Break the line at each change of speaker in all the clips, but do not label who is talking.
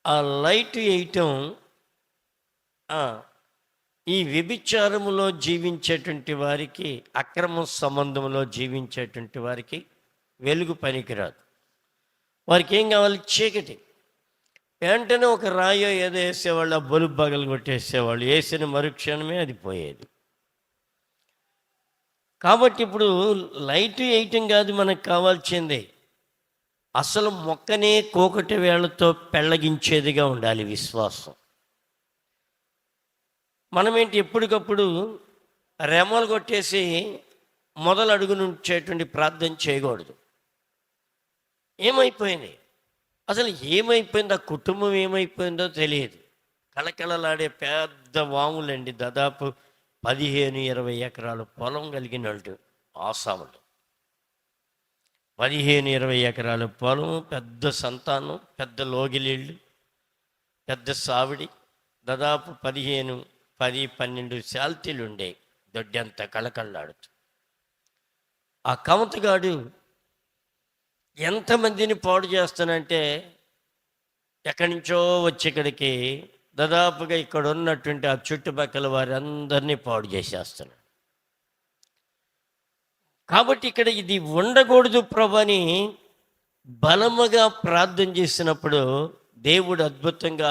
ఆ లైట్ వేయటం ఆ, ఈ వ్యభిచారములో జీవించేటువంటి వారికి, అక్రమ సంబంధంలో జీవించేటువంటి వారికి వెలుగు పనికిరాదు. వారికి ఏం కావాలి? చీకటి. వెంటనే ఒక రాయో ఏదో వేసేవాళ్ళు, ఆ బలుబు బగలు కొట్టేసేవాళ్ళు, వేసిన మరుక్షణమే అది పోయేది. కాబట్టి ఇప్పుడు లైట్ వేయటం కాదు మనకు కావాల్సిందే, అసలు మొక్కనే కోకటి వేళ్లతో పెళ్ళగించేదిగా ఉండాలి విశ్వాసం. మనమేంటి ఎప్పటికప్పుడు రెమ్మలు కొట్టేసి మొదలు అడుగు నుంచేటువంటి ప్రార్థన చేయకూడదు. ఏమైపోయింది అసలు? ఏమైపోయింది? ఆ కుటుంబం ఏమైపోయిందో తెలియదు. కళకళలాడే పెద్ద వాములండి, దాదాపు 15-20 ఎకరాల పొలం కలిగిన వాళ్ళు ఆసాములు. 15-20 ఎకరాల పొలం, పెద్ద సంతానం, పెద్ద లోగిలీళ్ళు, పెద్ద సావిడి, దాదాపు 10-12 శాల్తీలు ఉండే దొడ్డంత కళకళలాడుతూ. ఆ కమతగాడు ఎంతమందిని పాడు చేస్తానంటే, ఎక్కడి నుంచో వచ్చి ఇక్కడికి దాదాపుగా ఇక్కడ ఉన్నటువంటి ఆ చుట్టుపక్కల వారందరినీ పాడు చేసేస్తున్నాడు. కాబట్టి ఇక్కడ ఇది ఉండకూడదు ప్రభు అని బలముగా ప్రార్థన చేసినప్పుడు దేవుడు అద్భుతంగా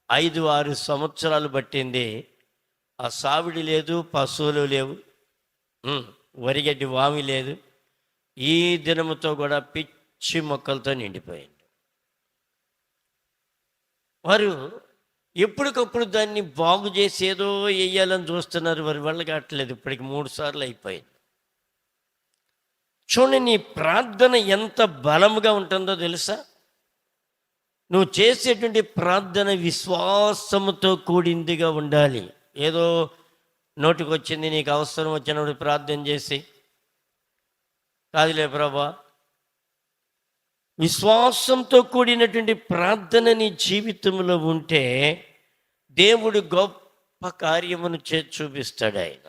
5-6 సంవత్సరాలు పట్టింది. ఆ సావిడి లేదు, పశువులు లేవు, వరిగడ్డి వామి లేదు. ఈ దినముతో కూడా పిచ్చి మొక్కలతో నిండిపోయింది. వారు ఎప్పటికప్పుడు దాన్ని బాగు చేసి ఏదో వేయాలని చూస్తున్నారు, వారి వల్ల కావట్లేదు. ఇప్పటికి 3 సార్లు అయిపోయింది. చూడండి, నీ ప్రార్థన ఎంత బలముగా ఉంటుందో తెలుసా? నువ్వు చేసేటువంటి ప్రార్థన విశ్వాసముతో కూడిందిగా ఉండాలి. ఏదో నోటికి వచ్చింది, నీకు అవసరం వచ్చినప్పుడు ప్రార్థన చేసి కాదులే ప్రభా. విశ్వాసంతో కూడినటువంటి ప్రార్థన నీ జీవితంలో ఉంటే దేవుడు గొప్ప కార్యమును చూపిస్తాడు ఆయన.